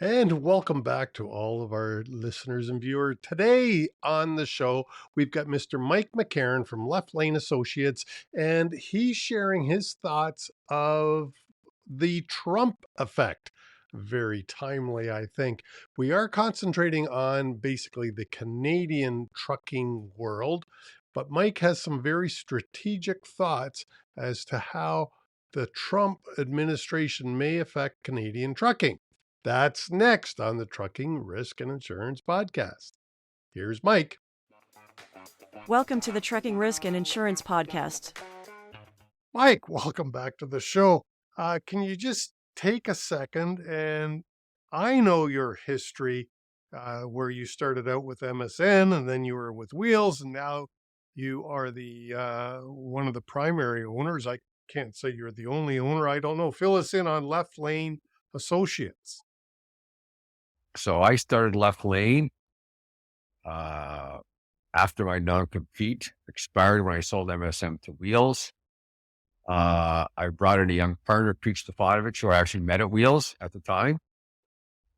And welcome back to all of our listeners and viewers. Today on the show, we've got Mr. Mike McCarron from Left Lane Associates, and he's sharing his thoughts of the Trump effect. Very timely, I think. We are concentrating on basically the Canadian trucking world, but Mike has some very strategic thoughts as to how the Trump administration may affect Canadian trucking. That's next on the Trucking Risk and Insurance Podcast. Here's Mike. Welcome to the Trucking Risk and Insurance Podcast. Mike, welcome back to the show. Can you just take a second? And I know your history, where you started out with MSN and then you were with Wheels, and now you are the one of the primary owners. I can't say you're the only owner. I don't know. Fill us in on Left Lane Associates. So I started Left Lane uh, after my non-compete expired when I sold MSM to Wheels. I brought in a young partner, Pete Stefanovich, who I actually met at Wheels at the time.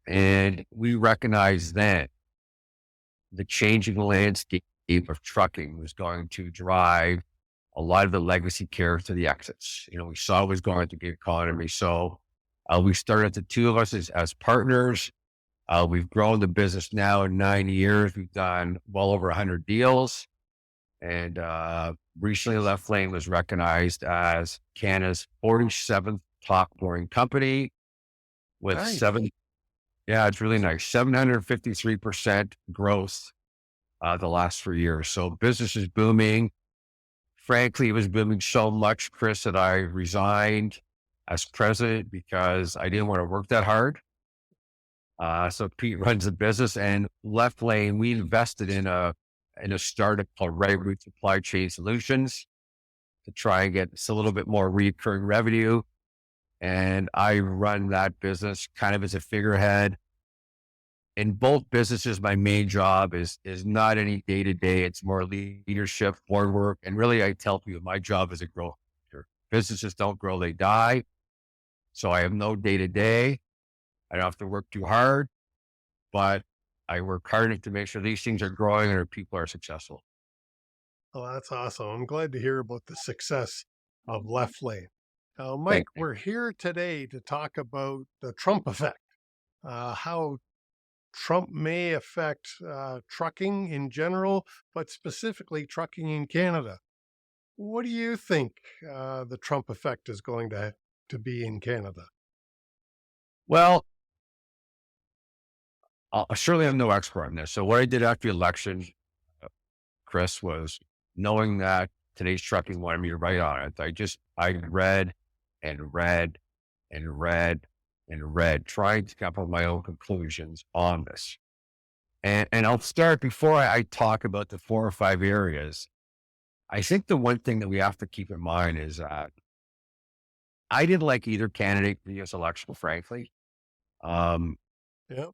And we recognized then the changing landscape of trucking was going to drive a lot of the legacy carriers to the exits. We saw it was going to the economy. So we started, the two of us as partners. We've grown the business now in 9 years. We've done well over 100 deals. And recently Left Lane was recognized as Canada's 47th top growing company with Nice. it's really nice, 753% growth the last 3 years. So business is booming. Frankly, it was booming so much, Chris, that I resigned as president because I didn't want to work that hard. So Pete runs the business, and Left Lane, we invested in a startup called Right Route Supply Chain Solutions to try and get a little bit more recurring revenue. And I run that business kind of as a figurehead. In both businesses, my main job is not any day to day. It's more leadership, board work. And really, I tell people my job is a growth leader. Businesses don't grow, they die. So I have no day to day. I don't have to work too hard, but I work hard enough to make sure these things are growing and our people are successful. Oh, that's awesome. I'm glad to hear about the success of Left Lane. Mike, Thank we're here today to talk about the Trump effect, how Trump may affect trucking in general, but specifically trucking in Canada. What do you think the Trump effect is going to be in Canada? Well, surely I'm no expert on this. So what I did after the election, uh, Chris, was knowing that today's trucking wanted me to write on it. I read and read and read and read, trying to come up with my own conclusions on this. And I'll start before I talk about the 4 or 5 areas. I think the one thing that we have to keep in mind is that I didn't like either candidate for the U.S. election, frankly. Um, Yeah.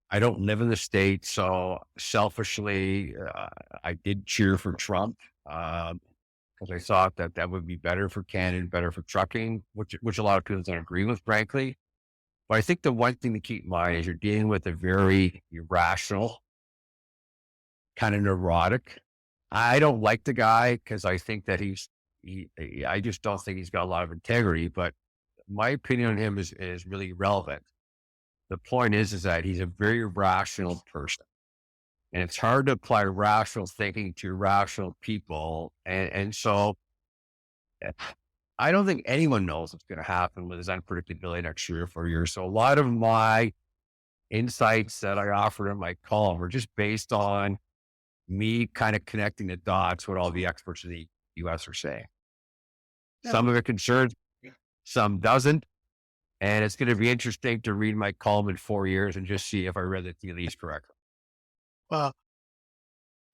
I don't live in the States, so selfishly, I did cheer for Trump because I thought that that would be better for Canada, better for trucking, which a lot of people don't agree with, frankly. But I think the one thing to keep in mind is you're dealing with a very irrational, kind of neurotic. I don't like the guy because I think that I just don't think he's got a lot of integrity. But my opinion on him is really relevant. The point is that he's a very rational person. And it's hard to apply rational thinking to rational people. And so eh, I don't think anyone knows what's going to happen with his unpredictability next 3 or 4 years. So a lot of my insights that I offered in my column were just based on me kind of connecting the dots what all the experts in the U.S. are saying. Yeah. Some of it concerns, some doesn't. And it's going to be interesting to read my column in 4 years and just see if I read the tea leaves correctly. Well,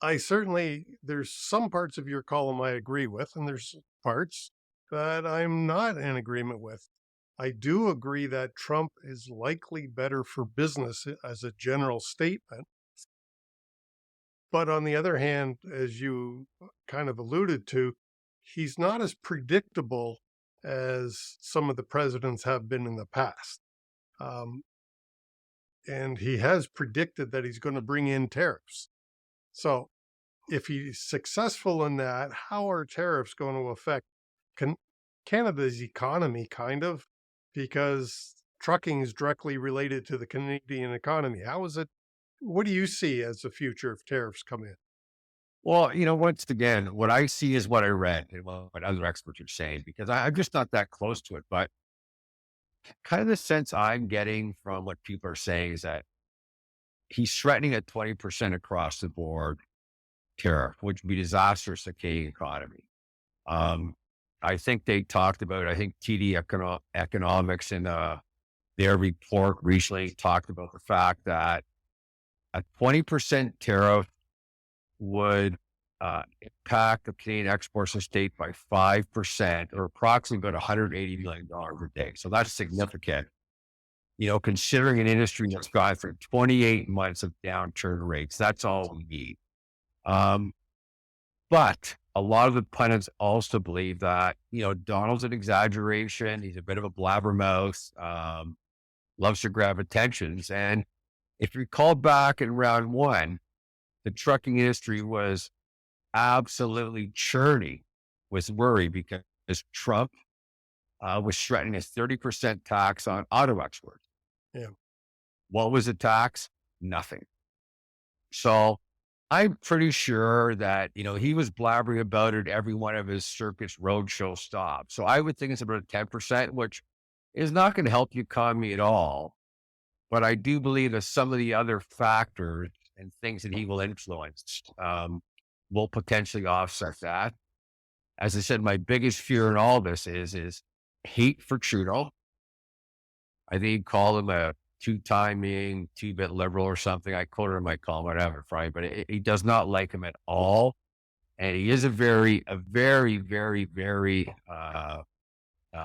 there's some parts of your column I agree with, and there's parts that I'm not in agreement with. I do agree that Trump is likely better for business as a general statement. But on the other hand, as you kind of alluded to, he's not as predictable as some of the presidents have been in the past. Um, and he has predicted that he's going to bring in tariffs. So if he's successful in that, how are tariffs going to affect can, Canada's economy, kind of? Because trucking is directly related to the Canadian economy. How is it? What do you see as the future if tariffs come in? Well, once again, what I see is what I read and what other experts are saying, because I'm just not that close to it. But kind of the sense I'm getting from what people are saying is that he's threatening a 20% across the board tariff, which would be disastrous to the Canadian economy. Um, I think they talked about, I think TD Economics in their report recently talked about the fact that a 20% tariff would impact the Canadian exports to state by 5% or approximately about $180 million a day. So that's significant, considering an industry that's gone through 28 months of downturn rates. That's all we need. But a lot of the pundits also believe that, Donald's an exaggeration. He's a bit of a blabbermouth, loves to grab attentions. And if you recall back in round one, the trucking industry was absolutely churning with worry because Trump was threatening a 30% tax on auto exports. Yeah. What was the tax? Nothing. So I'm pretty sure that, he was blabbering about it every one of his circus roadshow stops. So I would think it's about 10%, which is not going to help the economy at all. But I do believe that some of the other factors and things that he will influence will potentially offset that. As I said, my biggest fear in all this is hate for Trudeau. I think he called him a two-timing, two-bit liberal or something. I quoted him, I call him whatever, right? But he does not like him at all. And he is a very, very,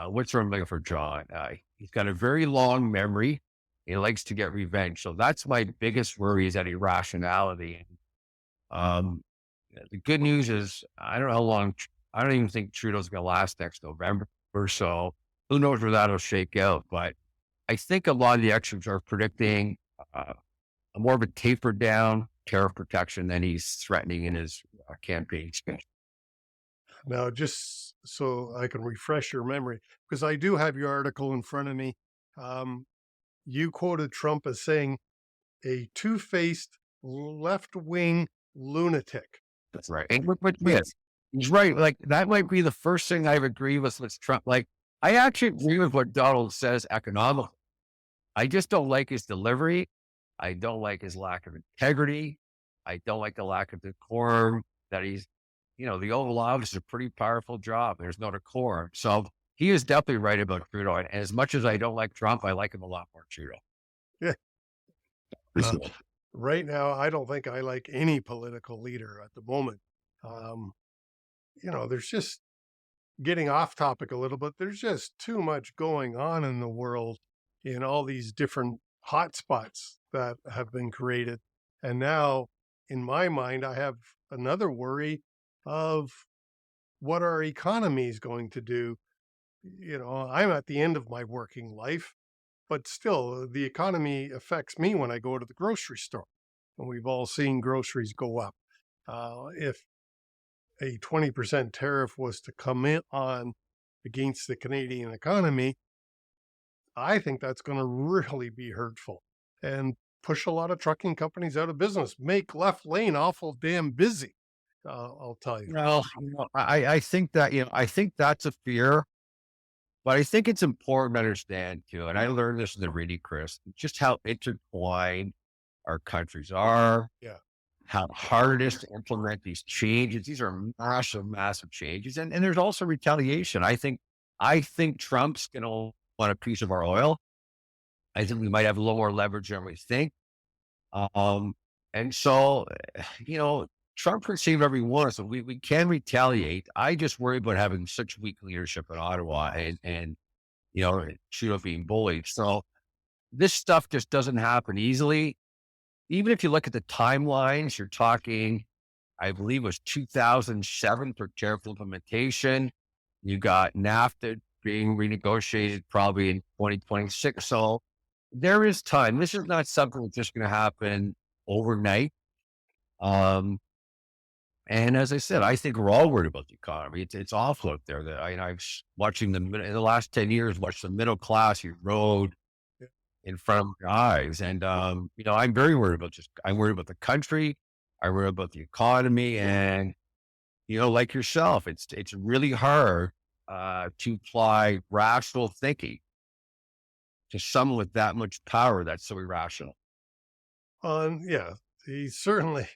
what's the word I'm looking for, John? He's got a very long memory. He likes to get revenge. So that's my biggest worry, is that irrationality. Um, the good news is I don't know how long, I don't even think Trudeau's going to last next November or so. Who knows where that'll shake out. But I think a lot of the experts are predicting a more of a tapered down tariff protection than he's threatening in his campaign speech. Now, just so I can refresh your memory, because I do have your article in front of me. You quoted Trump as saying a two-faced left-wing lunatic. That's right. And yes, he's right. Like that might be the first thing I've agreed with Trump. Like I actually agree with what Donald says economically. I just don't like his delivery. I don't like his lack of integrity. I don't like the lack of decorum that he's, the Oval Office is a pretty powerful job. There's no decorum. So he is definitely right about Trudeau. And as much as I don't like Trump, I like him a lot more, Trudeau. Yeah. Right now, I don't think I like any political leader at the moment. There's just, getting off topic a little bit, there's just too much going on in the world in all these different hotspots that have been created. And now, in my mind, I have another worry of what our economy is going to do. I'm at the end of my working life, but still, the economy affects me when I go to the grocery store. And we've all seen groceries go up. If a 20% tariff was to come in on against the Canadian economy, I think that's going to really be hurtful and push a lot of trucking companies out of business, make left lane awful damn busy. I'll tell you. Well, I think that, I think that's a fear, but I think it's important to understand too. And I learned this in the reading, Chris, just how intertwined our countries are. Yeah. How hard it is to implement these changes. These are massive, massive changes. And there's also retaliation. I think Trump's going to want a piece of our oil. I think we might have a little more leverage than we think. And so, Trump can say whatever he wants, so we can retaliate. I just worry about having such weak leadership in Ottawa and Trudeau being bullied. So this stuff just doesn't happen easily. Even if you look at the timelines, you're talking, I believe it was 2007 for tariff implementation. You got NAFTA being renegotiated probably in 2026. So there is time. This is not something that's just going to happen overnight. Um, and as I said, I think we're all worried about the economy. It's awful out there. That I'm watching in the last 10 years, watched the middle class erode Yeah. in front of my eyes, and I'm very worried about I'm worried about the country. I worry about the economy, and like yourself, it's really hard to apply rational thinking to someone with that much power that's so irrational. Yeah, he's certainly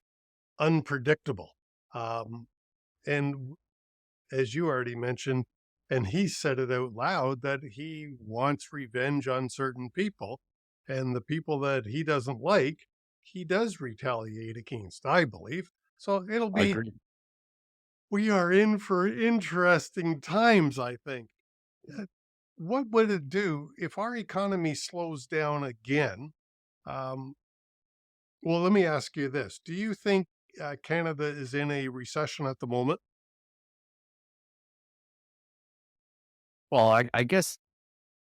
unpredictable. Um, and as you already mentioned, and he said it out loud that he wants revenge on certain people, and the people that he doesn't like, he does retaliate against, I believe. So it'll I be, agree. we are in for interesting times, I think. Uh, What would it do if our economy slows down again? Um, well, let me ask you this. Do you think Canada is in a recession at the moment? Well, I guess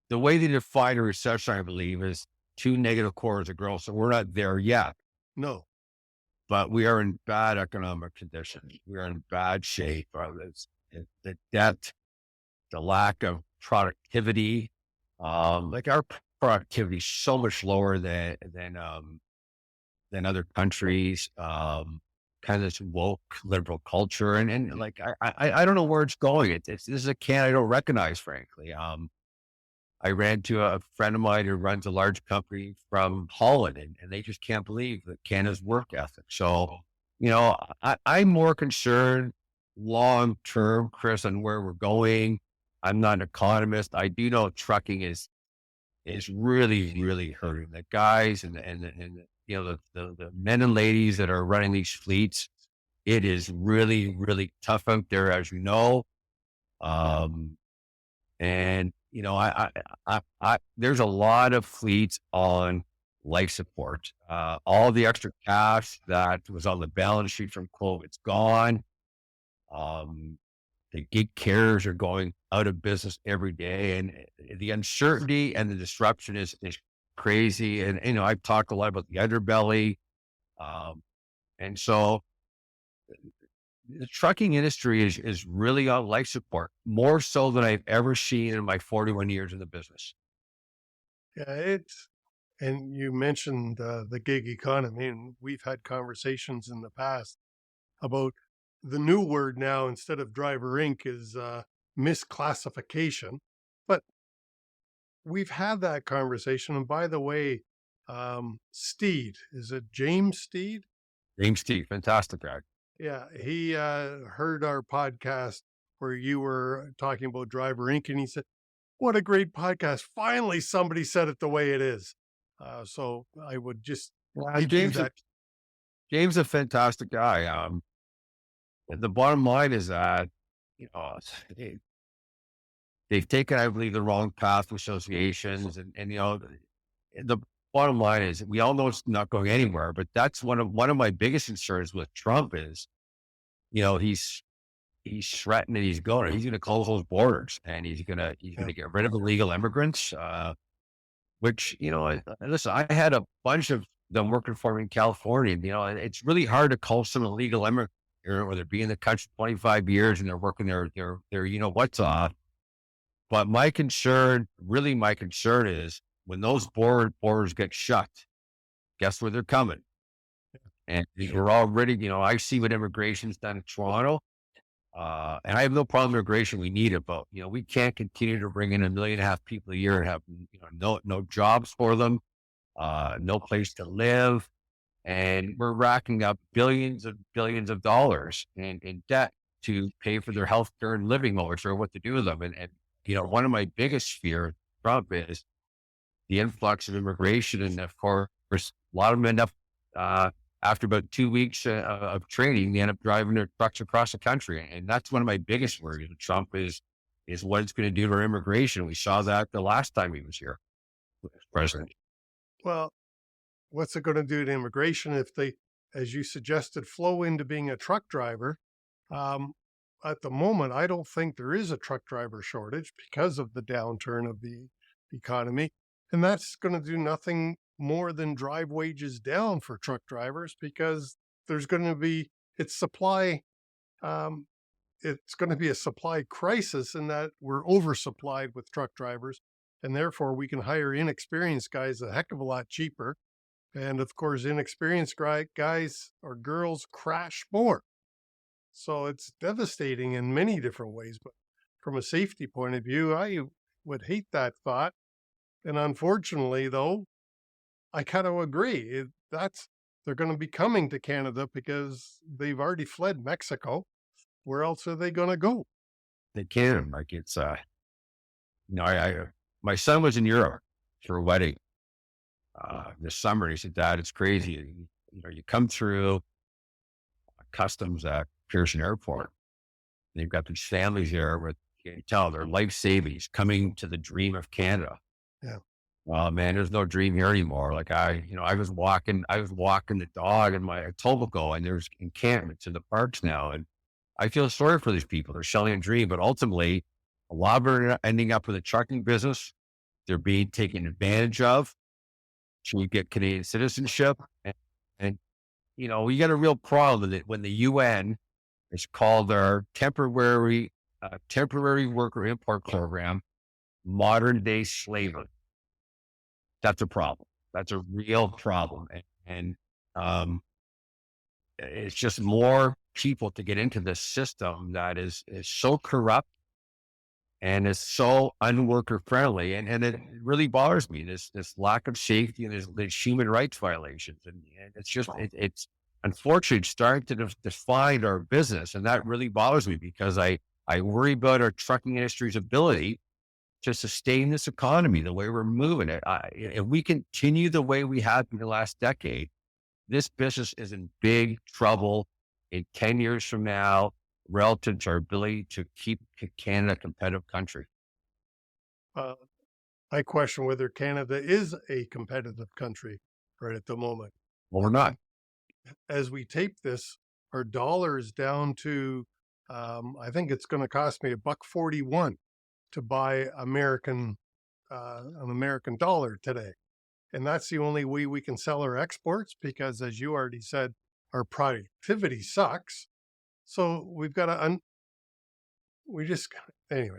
the way they define a recession, I believe, is two negative quarters of growth. So we're not there yet, No. but we are in bad economic conditions. We are in bad shape. The debt, the lack of productivity, like our productivity is so much lower than other countries. Kind of this woke liberal culture, and like I don't know where it's going. This is a can I don't recognize, frankly. I ran to a friend of mine who runs a large company from Holland, and they just can't believe that Canada's work ethic. So, I'm more concerned long term, Chris, on where we're going. I'm not an economist. I do know trucking is really, really hurting the guys and the men and ladies that are running these fleets. It is really, really tough out there, as you know. Um, and there's a lot of fleets on life support. All the extra cash that was on the balance sheet from COVID's gone. Um, the gig carriers are going out of business every day, and the uncertainty and the disruption is crazy. And I've talked a lot about the underbelly, and so the trucking industry is really on life support, more so than I've ever seen in my 41 years in the business. Yeah, and you mentioned the gig economy, and we've had conversations in the past about the new word now instead of driver inc is misclassification. But we've had that conversation. And by the way, Steed, is it James Steed? James T, fantastic guy. Yeah, he heard our podcast where you were talking about Driver Inc. And he said, what a great podcast. Finally, somebody said it the way it is. So I would just Well, give you that. James a fantastic guy. The bottom line is that you know they, they've taken, I believe, the wrong path with associations, and the bottom line is we all know it's not going anywhere. But that's one of my biggest concerns with Trump is he's threatening he's going to close those borders, and he's gonna get rid of illegal immigrants. Which listen, I had a bunch of them working for me in California. And it's really hard to call some illegal immigrant or they're being in the country 25 years and they're working their what's off. But my concern is when those borders get shut, guess where they're coming? And we're already, I see what immigration's done in Toronto. And I have no problem with immigration. We need it, but we can't continue to bring in 1.5 million people a year and have no jobs for them, no place to live, and we're racking up billions of dollars in debt to pay for their health care and living while we're sure what to do with them. And one of my biggest fears, Trump, is the influx of immigration, and of course, a lot of them end up after about 2 weeks of training, they end up driving their trucks across the country, and that's one of my biggest worries with Trump is what it's going to do to our immigration. We saw that the last time he was here as president. Well, what's it going to do to immigration if they, as you suggested, flow into being a truck driver? Um, at the moment, I don't think there is a truck driver shortage because of the downturn of the economy. And that's going to do nothing more than drive wages down for truck drivers because there's going to be it's supply. Um, it's going to be a supply crisis in that we're oversupplied with truck drivers, and therefore we can hire inexperienced guys a heck of a lot cheaper. And of course, inexperienced guys or girls crash more. So it's devastating in many different ways. But from a safety point of view, I would hate that thought. And unfortunately, though, I kind of agree. That's they're going to be coming to Canada because they've already fled Mexico. Where else are they going to go? They can, like, it's, my son was in Europe for a wedding, this summer. He said, "Dad, it's crazy. You come through customs at Pearson Airport, and you've got these families there with, you can tell they're life savings coming to the dream of Canada." Yeah. Oh man, there's no dream here anymore. Like I was walking the dog in my Etobicoke, and there's encampments in the parks now. And I feel sorry for these people. They're selling a dream, but ultimately a lot of them are ending up with a trucking business. They're being taken advantage of to get Canadian citizenship. And we got a real problem with it when the UN is called our temporary worker import program, modern day slavery. That's a problem. That's a real problem. And it's just more people to get into this system that is so corrupt and is so unworker friendly. And it really bothers me, this lack of safety and there's human rights violations. And it's just, it's unfortunately starting to define our business. And that really bothers me because I worry about our trucking industry's ability to sustain this economy the way we're moving it. If we continue the way we have in the last decade, this business is in big trouble in 10 years from now relative to our ability to keep Canada a competitive country. Uh, I question whether Canada is a competitive country right at the moment. Well, we're not. As we tape this, our dollar is down to, I think it's going to cost me $1.41 to buy an American dollar today. And that's the only way we can sell our exports because, as you already said, our productivity sucks. So we've got to, we just, anyway,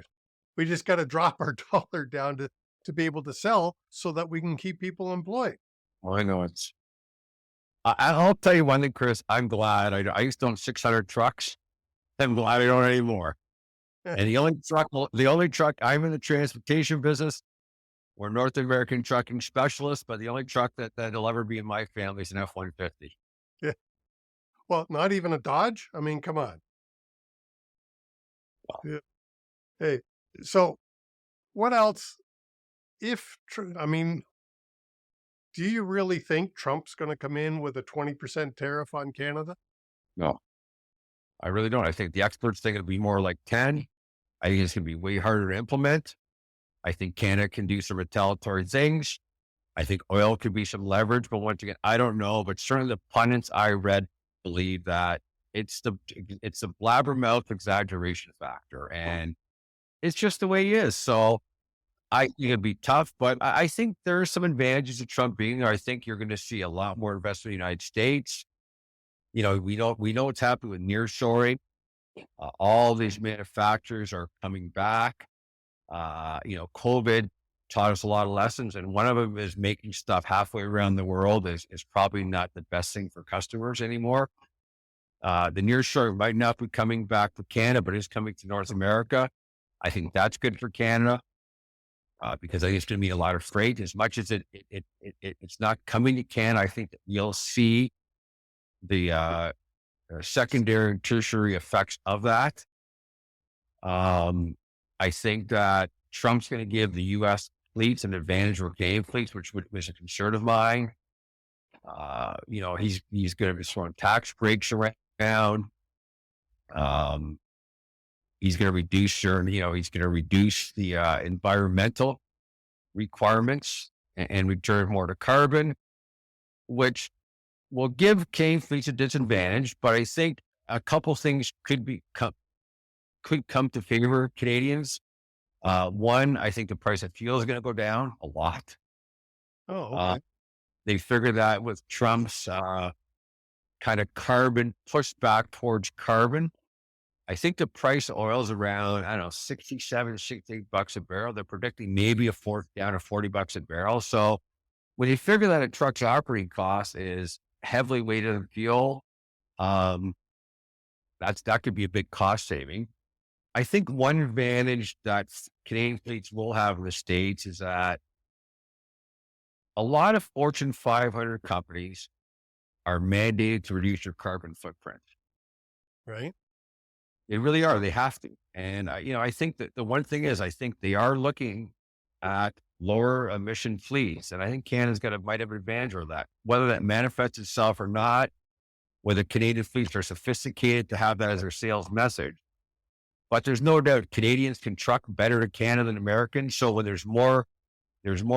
we just got to drop our dollar down to be able to sell so that we can keep people employed. Well, I know I'll tell you one thing, Chris. I'm glad I used to own 600 trucks. I'm glad I don't anymore. And the only truck, I'm in the transportation business. We're North American trucking specialists, but the only truck that'll ever be in my family is an F-150. Yeah. Well, not even a Dodge. I mean, come on. Yeah. Hey, so what else? I mean, do you really think Trump's going to come in with a 20% tariff on Canada? No, I really don't. I think the experts think it'll be more like 10. I think it's going to be way harder to implement. I think Canada can do some retaliatory things. I think oil could be some leverage, but once again, I don't know. But certainly the pundits I read believe that it's the blabbermouth exaggeration factor, and it's just the way he is. So I think it'd be tough, but I think there are some advantages of Trump being there. I think you're going to see a lot more investment in the United States. We know what's happening with nearshoring. All these manufacturers are coming back. COVID taught us a lot of lessons, and one of them is making stuff halfway around the world is probably not the best thing for customers anymore. The nearshoring might not be coming back to Canada, but it's coming to North America. I think that's good for Canada because I think it's going to be a lot of freight. As much as it's not coming to Canada, I think that you'll see the secondary and tertiary effects of that. I think that Trump's going to give the U.S. fleets an advantage over Canadian fleets, which was a concern of mine. He's going to be throwing tax breaks around. He's going to reduce the environmental requirements and return more to carbon, which will give Canadian fleets a disadvantage. But I think a couple things could come to favor Canadians. One, I think the price of fuel is going to go down a lot. Oh, Uh, okay. they figure that with Trump's kind of carbon pushback towards carbon, I think the price of oil is around, I don't know, 67, $68 a barrel. They're predicting maybe down to $40 a barrel. So when you figure that a truck's operating cost is heavily weighted in fuel, um, that could be a big cost saving. I think one advantage that Canadian fleets will have in the States is that a lot of Fortune 500 companies are mandated to reduce their carbon footprint. Right. They really are. They have to. And, I think that the one thing is, I think they are looking at lower emission fleets. And I think Canada's might have an advantage over that, whether that manifests itself or not, whether Canadian fleets are sophisticated to have that as their sales message. But there's no doubt Canadians can truck better to Canada than Americans. So when there's more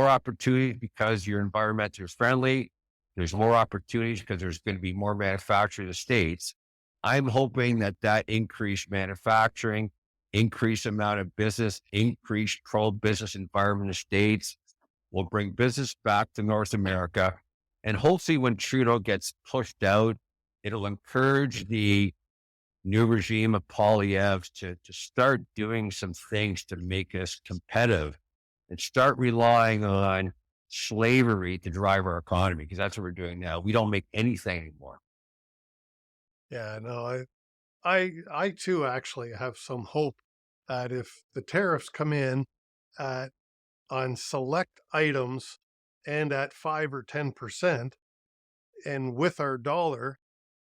opportunity because your environment is friendly. There's more opportunities because there's going to be more manufacturing in the States. I'm hoping that increased manufacturing, increased amount of business, increased pro-business environment in the States will bring business back to North America. And hopefully when Trudeau gets pushed out, it'll encourage the new regime of Poilievre to start doing some things to make us competitive and start relying on slavery to drive our economy, because that's what we're doing now. We don't make anything anymore. Yeah, no, I too actually have some hope that if the tariffs come in at on select items and at 5 or 10%, and with our dollar,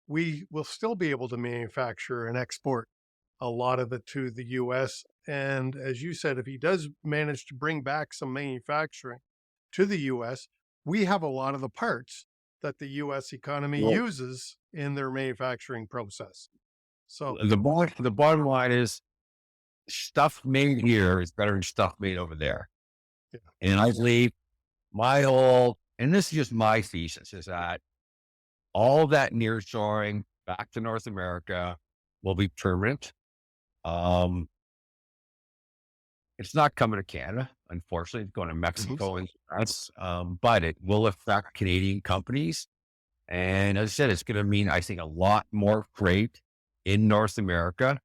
we will still be able to manufacture and export a lot of it to the U.S. And as you said, if he does manage to bring back some manufacturing to the U.S., we have a lot of the parts that the U.S. economy Well, uses in their manufacturing process. So, the bottom line is stuff made here is better than stuff made over there. yeah, And I believe and this is just my thesis, is that all that nearshoring back to North America will be permanent. Um, it's not coming to Canada, unfortunately. It's going to mhm, Mexico and France, but it will affect Canadian companies. And as I said, it's going to mean, I think, a lot more freight in North America.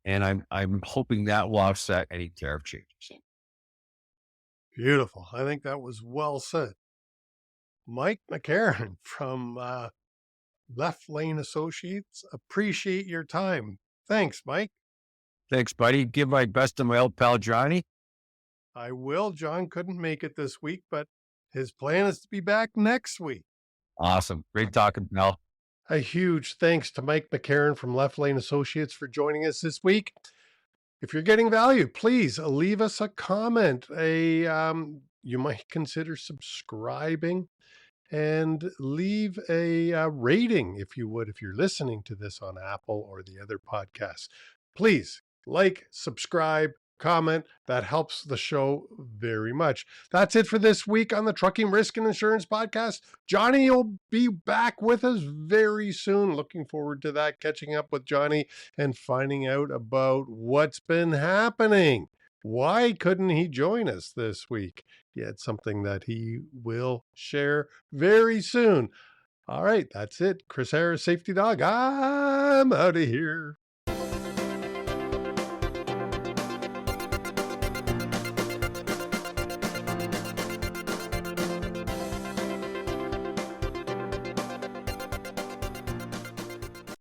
And I'm hoping that will offset any tariff changes. beautiful. I think that was well said. Mike McCarron from Left Lane Associates, appreciate your time. Thanks, Mike. Thanks, buddy. Give my best to my old pal Johnny. I will. John couldn't make it this week, but his plan is to be back next week. Awesome. Great talking, Mel. A huge thanks to Mike McCarron from Left Lane Associates for joining us this week. If you're getting value, please leave us a comment. You might consider subscribing and leave a rating if you would, if you're listening to this on Apple or the other podcasts. Please like, subscribe, comment. That helps the show very much. That's it for this week on the Trucking Risk and Insurance Podcast. Johnny will be back with us very soon. Looking forward to that, catching up with Johnny and finding out about what's been happening. Why couldn't he join us this week? He had something that he will share very soon. All right, that's it. Chris Harris, Safety Dog. I'm out of here.